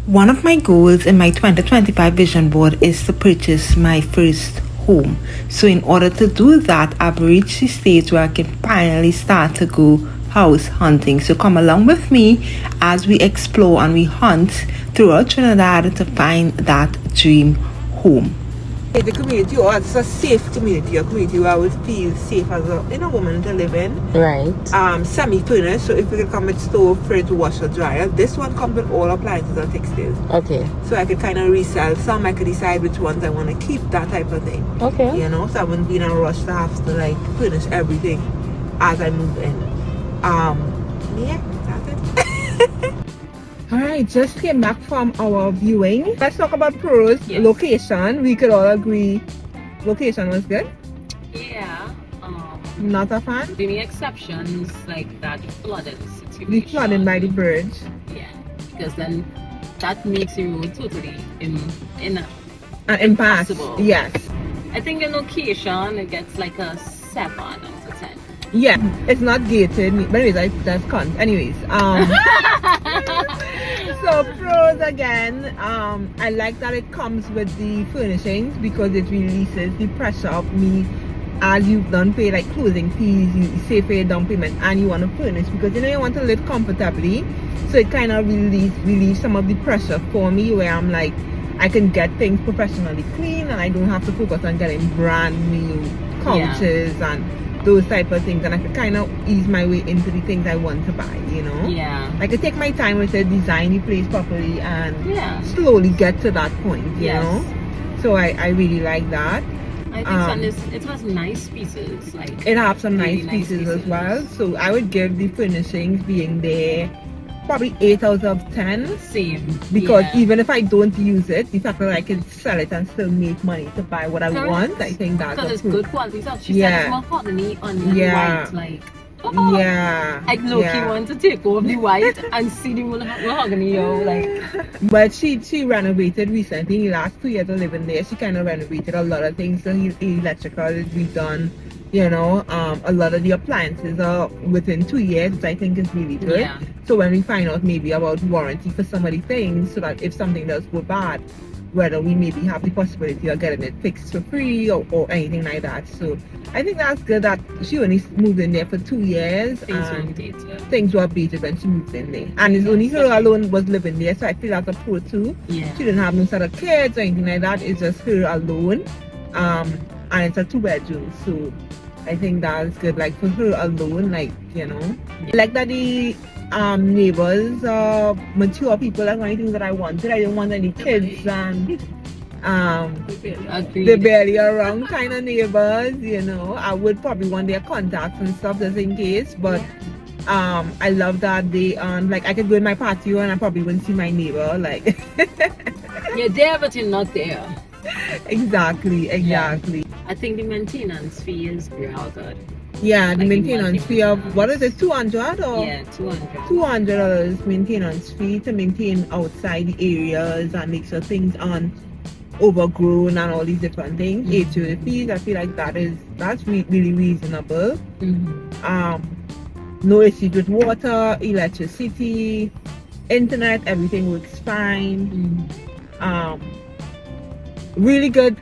One of my goals in my 2025 vision board is to purchase my first home. So in order to do that, I've reached the stage where I can finally start to go house hunting. So come along with me as we explore and we hunt throughout Trinidad to find that dream home. The community, or it's a safe community, a community where I would feel safe as a woman to live in. Right. Semi-furnished, so if we could come with stove, fridge, washer, dryer. This one comes with all appliances and textiles. Okay. So I could kind of resell some. I could decide which ones I want to keep, that type of thing. Okay. So I wouldn't be in a rush to have to like furnish everything as I move in. Yeah, that's it. Alright, just came back from our viewing. Let's talk about pros. Yes. Location. We could all agree location was good. Yeah. Not a fan. The only exceptions like that flooded situation. The flooding by the bridge. Yeah. Because then that makes the road totally in An impasse. impossible. Yes. I think the location it gets like a 7 out of 10. Yeah. It's not gated. But anyways, that's cons. Anyways. So pros again, I like that it comes with the furnishings because it releases the pressure of me as you've done pay like closing fees, you say pay down payment and you want to furnish because you want to live comfortably. So it kind of relieves some of the pressure for me where I'm like I can get things professionally clean and I don't have to focus on getting brand new couches and those type of things, and I could kind of ease my way into the things I want to buy, Yeah. I could take my time with it, design the place properly and slowly get to that point, you know. So I really like that. I think it has nice pieces. Like it has some really nice pieces as well. So I would give the furnishings being there probably 8 out of 10. Same. Because even if I don't use it, the fact that I can sell it and still make money to buy what I want, I think that's because it's proof. good quality stuff. She said it's mahogany on white, like I low-key want to take off the white and see the mahogany, But she renovated recently. In the last 2 years of living there, she kind of renovated a lot of things. So the electrical is redone. A lot of the appliances are within 2 years, which I think is really good. Yeah. So when we find out maybe about warranty for some of the things, so that if something does go bad, whether we maybe have the possibility of getting it fixed for free or anything like that. So I think that's good that she only moved in there for 2 years. Things were updated when she moved in there. And it's only her alone was living there, so I feel that's a pro too. Yeah. She didn't have no sort of kids or anything like that. It's just her alone. And it's a 2-bedroom. So I think that's good. Like for her alone, like, like that the neighbors mature people. That's one of the things that I wanted. I didn't want any kids and the barely around kind of neighbors, I would probably want their contacts and stuff just in case, but I love that they like I could go in my patio and I probably wouldn't see my neighbor, like you're there but you're not there. Exactly. I think the maintenance fee is real good. Yeah, the maintenance fee of, what is it, 200 or? Yeah, $200 maintenance fee to maintain outside the areas and make sure things aren't overgrown and all these different things. HOA fees, I feel like that's really reasonable. No issues with water, electricity, internet, everything works fine. Really good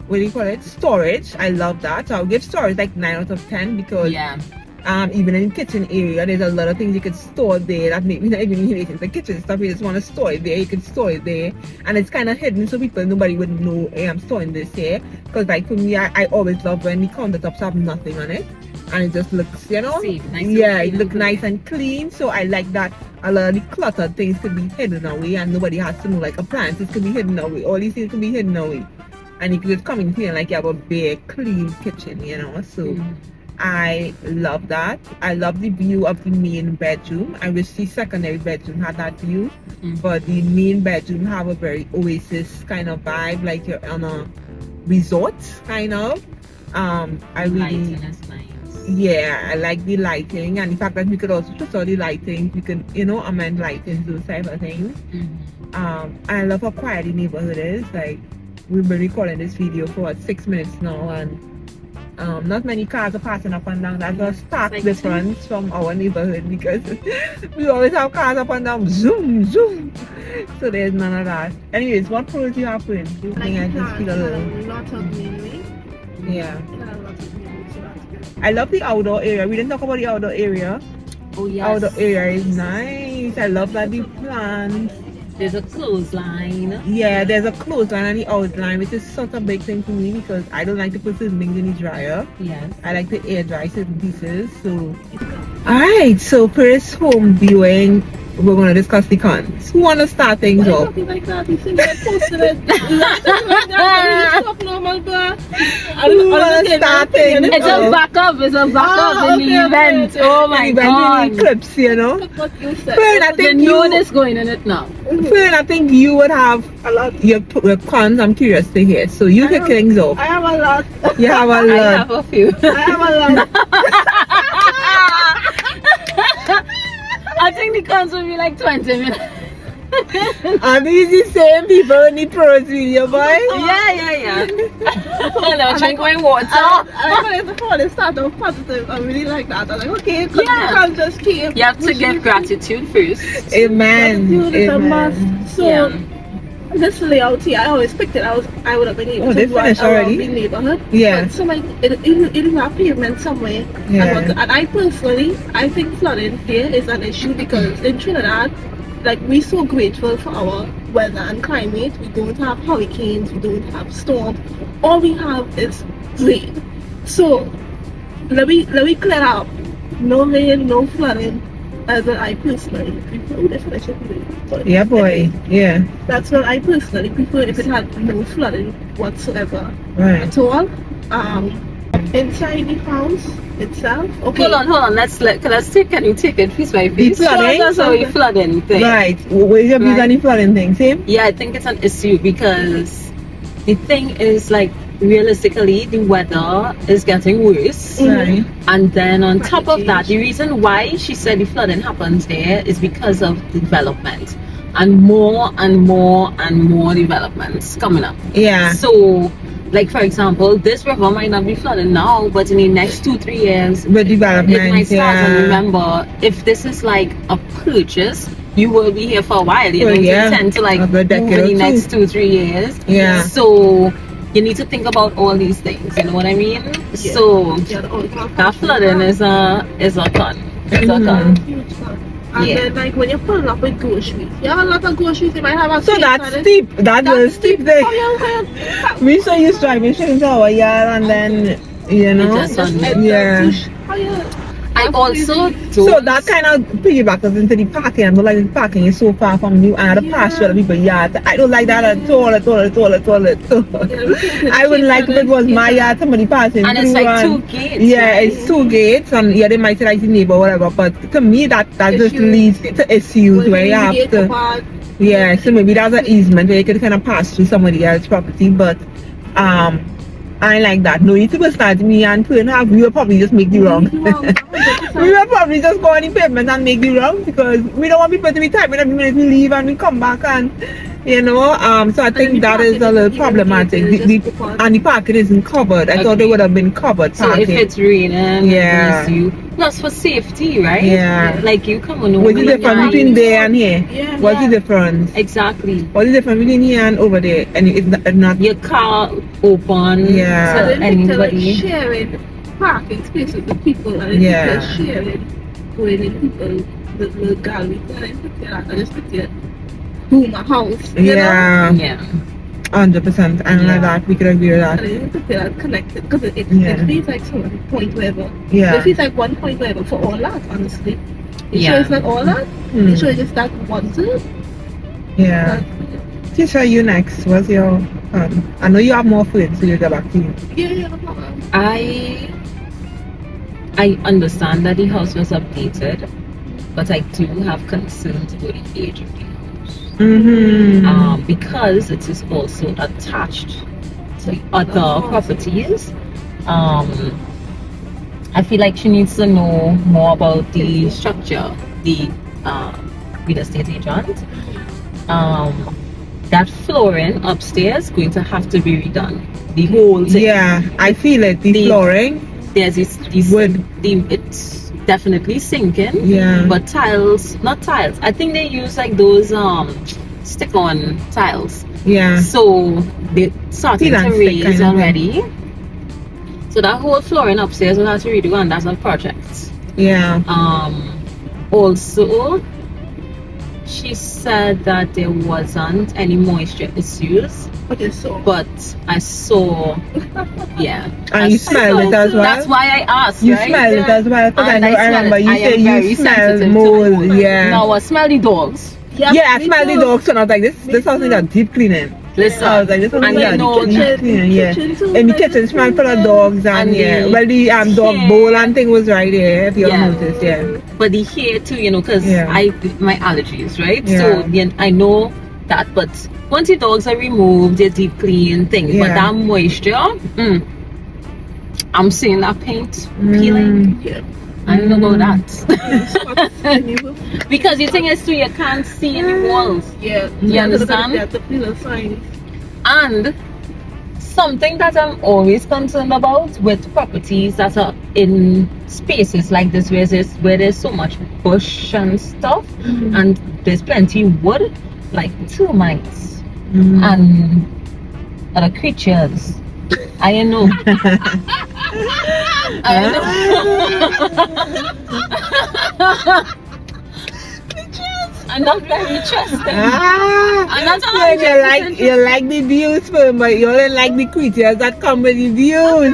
what do you call it, storage. I love that. So I'll give storage like 9 out of 10 because even in the kitchen area there's a lot of things you could store there that maybe not even related to the kitchen stuff. You just want to store it there, you can store it there and it's kind of hidden so nobody would know, hey, I'm storing this here. Because like for me, I always love when the countertops have nothing on it and it just looks, Safe, nice it looks nice and clean. So I like that a lot of the cluttered things could be hidden away and nobody has to know, like appliances could be hidden away, all these things could be hidden away. And you can just come in here and like you have a big clean kitchen, so I love that. I love the view of the main bedroom. I wish the secondary bedroom had that view, but the main bedroom have a very oasis kind of vibe, like you're on a resort kind of. I really I like the lighting and the fact that we could also put all the lighting, we could amend lighting, those type of things. I love how quiet the neighborhood is. Like we've been recording this video for 6 minutes now and not many cars are passing up and down. That's a stark Like difference from our neighborhood because we always have cars up and down, zoom, zoom. So there's none of that. Anyways, what pros do you have for it? I think I just feel a little. Lot of greenery. Yeah. It had a lot of greenery, so that's good. I love the outdoor area. We didn't talk about the outdoor area. Oh yes. Outdoor area is nice. I love that the plants. There's a clothesline. Yeah, there's a clothesline and the outline, which is such a big thing for me because I don't like to put certain things in the dryer. Yes. I like to air dry certain pieces. So, alright, so first home viewing, we're going to discuss the cons. Who want to start things Why are you off? talking like that? You see me posted it. Stop normal, bro. Who want to start things It's a backup. It's a backup in the event. Oh my god. Clips, you know. What you said. Fern, I They think know you, this going in it now. Fern, I think you would have A lot. your cons. I'm curious to hear. So you kick things off. I have a lot. You have a I lot. have a few. I have a lot. I think the cons will be like 20 minutes. Are these the same people in the pros video, boy? Yeah. Hello, drink my water. I before they start off positive, I really like that. I'm like, okay, because Yeah. you can't just keep. You have to give gratitude first. Amen. Gratitude is a Amen. must. So Yeah. this layout here, I always picked it. I would have been able Oh, they to run finished around already? the neighborhood. Yeah. But so like it have pavement somewhere. Yeah. And I personally, I think flooding here is an issue because in Trinidad, like we're so grateful for our weather and climate. We don't have hurricanes, we don't have storms. All we have is rain. So let me clear up. No rain, no flooding. As what I personally prefer. Definition. Yeah, boy. Yeah. That's what I personally prefer if it had no flooding whatsoever Right. at all. Inside the house itself. Okay. Hold on. Let's take it piece by piece. flooding? So we flooding thing. Right. Where's your views Right. on the flooding thing? Same? Yeah, I think it's an issue because the thing is like realistically the weather is getting worse. Right. And then on top of change. that, the reason why she said the flooding happens there is because of development. And more developments coming up. Yeah. So like for example, this river might not be flooding now, but in the next 2-3 years But it might development, start. And yeah. remember, if this is like a purchase, you will be here for a while. You Well, don't yeah. intend to like A good move decade in the or next 2-3 years. Yeah. So you need to think about all these things. You know what I mean? Yeah. So Yeah, the old that flooding is a con. It's a con. huge one. And Yeah. then like when you're pulling up with groceries, you have a lot of groceries, you might have a So space that's on it. steep. That was steep thing. Oh, yeah. We saw you driving straight to our yard and then, you know. just on- Yeah. Oh, yeah. I also don't. So that kind of piggybacks us into the parking. I don't like the parking is so far from you and the pass through other people's yard. I don't like that at all. So I wouldn't like if it was my yard, somebody passing and it's through like and- 2 gates. Yeah, right? it's 2 gates and yeah, they might say like the neighbor or whatever, but to me that just Issues. leads to issues where you have to, yeah, so maybe that's an easement where you could kind of pass through somebody else's property, but I ain't like that. No, you two start me and two and a half, we will probably just make the wrong. We will probably just go on the pavement and make the wrong because we don't want people to be typing every minute we leave and we come back and you know, so I think that is a little problematic. And the parking isn't covered. I thought they would have been covered So parking. if it's raining, Yeah. you plus for safety, right? Yeah. Like you come on over. What's the your difference yard. between there and here? Yeah. What's the difference? Exactly. What's the difference between here and over there? And it's not Your car open. Yeah. So To they need to like anybody. sharing parking spaces with people and Yeah. people sharing going in people the gallery. I just picture boom a house. You know? yeah, Yeah. 100%. And like that, we could agree with And that. I need to feel connected because it Yeah. feels like some point wherever. Yeah. It feels like one point wherever for all that, honestly. You Yeah. sure it's not all that? Hmm. You sure it's just that one thing? Yeah. Tisha, you next. What's your I know you have more food, so you get back to you. Yeah, no problem. I understand that the house was updated, but I do have concerns about the age of the house. Mm-hmm. Because it is also attached to other properties. I feel like she needs to know more about the structure, the real estate agent. that flooring upstairs going to have to be redone. The whole thing. Yeah, I feel it. The flooring. There's this Wood. it's definitely sinking. Yeah. But not tiles. I think they use like those stick-on tiles. Yeah. So they starting to raise kind of already. So that whole flooring upstairs will have to redo, and that's a project. Yeah. Also, she said that there wasn't any moisture issues. Okay, so. But I saw, yeah. And you smelled it as well? That's why I asked, You right? smelled it as well? Because I remember you said you smelled mold. mold. Yeah. No, I smell the dogs. Yeah, I smelled the dogs, and I was like, this house needs a deep cleaning. Listen, I was like, this house and needs you a know deep cleaning, yeah. too, In the kitchen, smell full of dogs, and yeah. the Well, the dog hair. bowl and thing was right there, if you Yeah. noticed, yeah. But the hair too, you know, because my allergies, right? Yeah. So then I know that, but once the dogs are removed, they deep clean things. But that moisture, I'm seeing that paint peeling. Yeah. I don't know about that. Because the thing is too, you can't see any walls. Yeah. You understand? That's the cleaner signs. And something that I'm always concerned about with properties that are in spaces like this where there's so much bush and stuff, and there's plenty wood, like termites and other creatures. I know. I'm not very interested. I'm not you like the views, but you don't like the creatures that come with the views.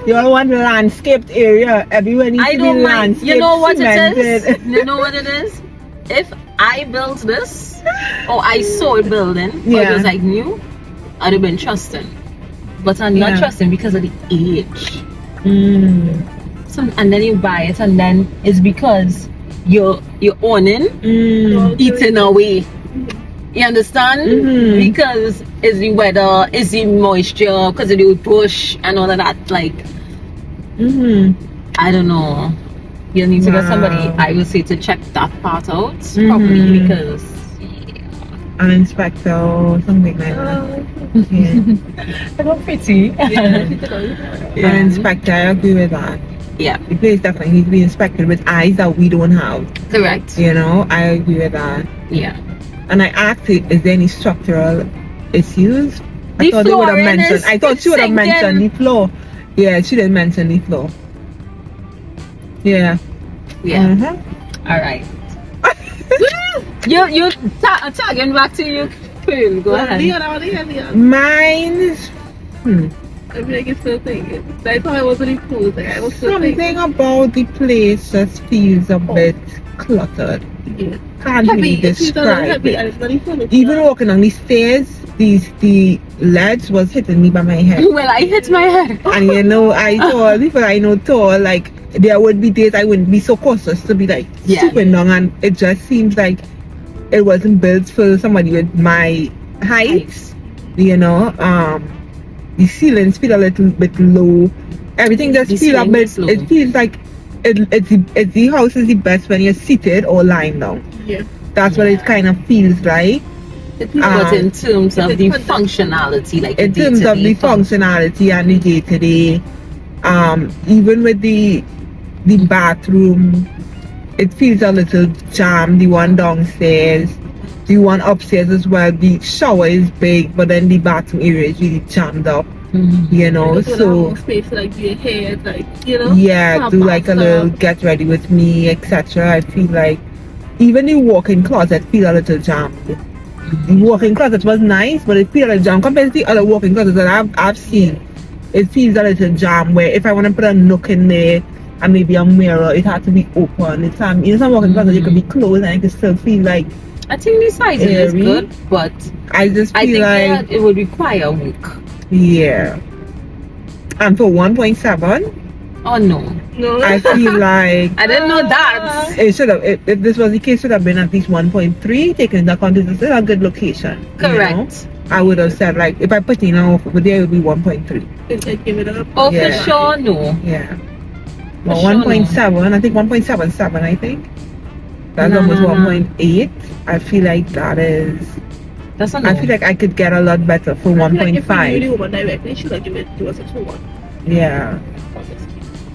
You all want landscaped area. Everywhere needs to be landscaped. You know what cemented. it is? You know what it is? If I built this, or I saw it building, or it was like new, I'd have been trusting. But I'm not trusting because of the age. And then you buy it, and then it's because you're owning, eating away. You understand? Because it's the weather, it's the moisture, because of the bush and all of that. Like, I don't know. You need to get somebody, I would say, to check that part out properly, because an inspector or something like that. I got pretty. An inspector, I agree with that. Yeah. The place definitely needs to be inspected with eyes that we don't have. Correct. You know, I agree with that. Yeah. And I asked it, is there any structural issues? I thought they would have mentioned. I thought she would have mentioned the floor. Yeah, she didn't mention the floor. Yeah. Yeah. All right. you tagging back to you. Cool. Go ahead. Mine's. I mean, I guess still thinking. I thought I wasn't imposing. I was still something about the place just feels a bit cluttered. Yeah. Can't really describe it. Heavy. Even walking on the stairs, the ledge was hitting me by my head. Well, I hit my head. And you know, if I know tall, like there would be days I wouldn't be so cautious to be like stooping down, and it just seems like it wasn't built for somebody with my height. You know, the ceilings feel a little bit low. Everything just feels a bit. It feels like the house is the best when you're seated or lying down. Yeah. That's what it kind of feels like. But in terms of the functionality, like in terms of the functionality and the day-to-day, even with the bathroom, it feels a little jammed. The one downstairs, the one upstairs as well. The shower is big, but then the bathroom area is really jammed up. You know, so space like your hair, like you know. Yeah, do like a little get ready with me, etc. I feel like even the walk-in closet feel a little jammed. The walk-in closet was nice, but it feels like jammed compared to the other walk-in closets that I've seen. It feels a little jammed where if I want to put a nook in there and maybe a mirror, it had to be open. It's some walk-in closet you could be closed and it could still feel like. I think the size is good, but I think like it would require work. Yeah. And for 1.7. Oh no. I feel like I didn't know that. It should have. If this was the case, should have been at least 1.3. Taking into account it's still a good location. Correct. You know? I would have said like if I put in an offer, but there would be 1.3. Give it up. Oh, for sure, no. Yeah. Well, 1.7. I think 1.77. I think that's almost 1.8. I feel like that is That's a I feel no. like I could get a lot better for I feel like if we knew the 1.5. woman directly, she would give it to us at 4. Yeah. Honestly.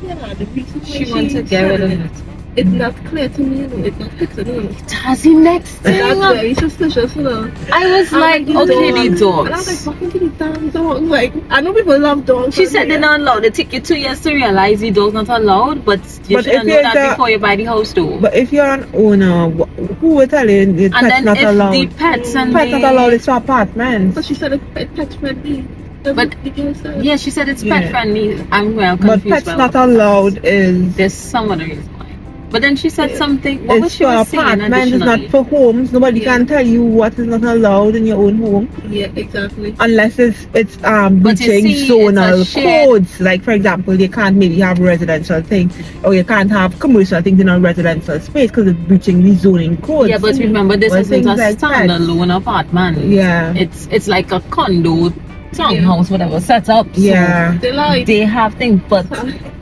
Yeah, the reason why She wants to she's get rid of selling it. it's not clear to me, you know, it's not fixed, you know. That's the next thing. That's very suspicious, you know. I was like, the okay, the dogs. And I was like, dogs. fucking to the damn dogs. Like, I know people love dogs. She but said they're yeah. not allowed. It took you 2 years to realize the dog's not allowed, but you But should have if known you're that the- before you buy the house too. But if you're an owner, who will tell you the And pet's then not if allowed? the pets and Pets not the- allowed, it's apartments. But she said it's pet friendly. But- the girl said. Yeah, she said it's Yeah. pet friendly. I'm well But confused. pets by not what allowed is There's some other reason why. But then she said Yeah. something. What was it's she for was saying apartments, it's not additionally? for homes. Nobody Yeah. can tell you what is not allowed in your own home Yeah, exactly. unless it's But you breaching see, it's a zonal shared- codes. Like for example, you can't maybe have residential things or you can't have commercial things in a residential space because it's breaching the zoning codes. Yeah, but remember this Well, isn't things a like pets. standalone apartment. Yeah. It's like a condo, townhouse, whatever set up. So Yeah. They like. they have things, but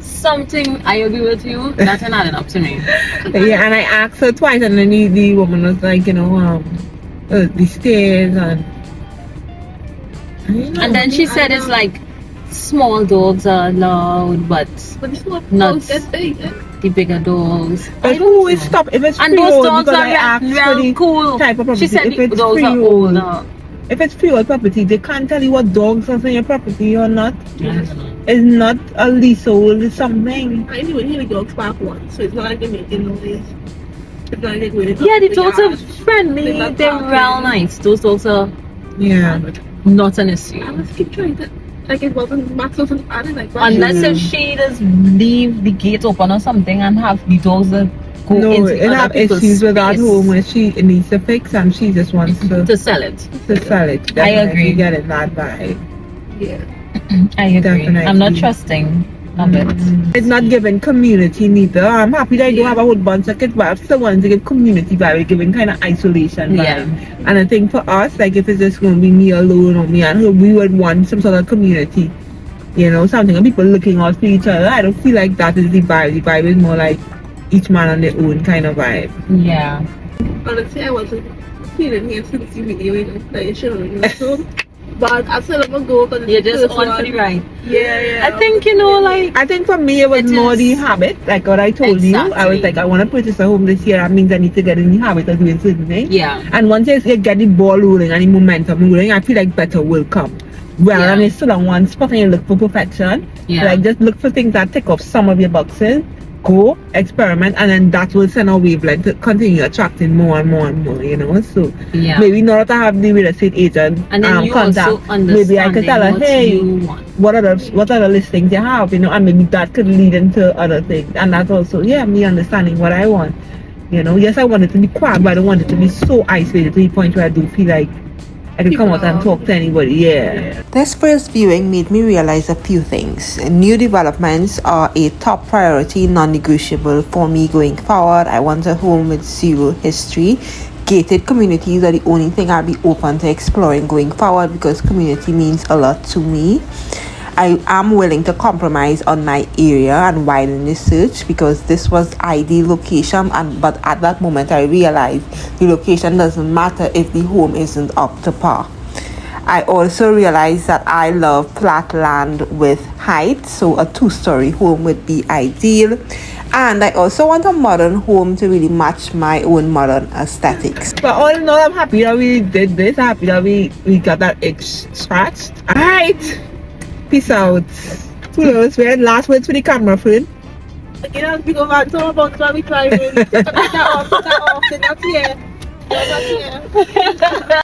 something I agree with you. That's not adding up to me. Yeah, and I asked her twice, and then the woman was like, the stairs and. And then she said it's like small dogs are allowed, but But it's not Nuts. that big. Eh? the bigger dogs. But who is stop if it's And those freehold? dogs Because are I asked for real the cool. type of property. She said If the it's dogs are freehold, older. if it's freehold property, they can't tell you what dogs are on your property or not. I don't know. It's not a leasehold, it's something. I knew when the dogs bark once, so it's not like they're making noise. It's not like they're going Yeah, the dogs are friendly. They're not They're barking. real nice. Those dogs are Yeah. not an issue. I must keep trying to. Like it wasn't Max wasn't adding like that. Unless Mm. if she does leave the gate open or something and have the dogs that go No, into it other have people's issues with that space home where she needs to fix and she just wants to sell it. to sell it. I Definitely agree. get it that vibe. Yeah. I agree. Definitely. I'm not trusting of it. It's not giving community neither. I'm happy that I don't have a whole bunch of kids, but I still want to give community vibe, giving kind of isolation vibe. Yeah. And I think for us, like if it's just going to be me alone or me and her, we would want some sort of community. Something and people looking out for each other. I don't feel like that is the vibe. The vibe is more like each man on their own kind of vibe. Yeah. Honestly, I wasn't feeling here since the video, that you should have known. But I said I'm gonna go because You're just on for the ride. Yeah. I think, like, I think for me it was It more the is- habit, like what I told you. I was Exactly. like, I want to purchase a home this year. That means I need to get in the habit of doing certain things. yeah. And once you get the ball rolling and the momentum rolling, I feel like better will come. Well, Yeah. and it's still on one spot and you look for perfection. Yeah. Like just look for things that tick off some of your boxes, go, experiment, and then that will send a wavelength to continue attracting more and more and more, So Yeah. maybe not to have the real estate agent And then you contact. also understand Maybe I could tell her, what hey, you want. what other listings you have, and maybe that could lead into other things. And that's also, me understanding what I want. Yes, I want it to be quiet, but I don't want it to be so isolated to the point where I do feel like I can come out and talk to anybody. Yeah. This first viewing made me realize a few things. New developments are a top priority, non-negotiable for me going forward. I want a home with zero history. Gated communities are the only thing I'll be open to exploring going forward because community means a lot to me. I am willing to compromise on my area and widen the search because this was ideal location, but at that moment I realized the location doesn't matter if the home isn't up to par. I also realized that I love flat land with height, so a 2-story home would be ideal. And I also want a modern home to really match my own modern aesthetics. But all in all, I'm happy that we did this. I'm happy that we got that itch scratched. Alright. Peace out. Kudos. Last words for the camera, friend. Again, I'll be going back to our box while we climbing. Put that off, that's here. That's here.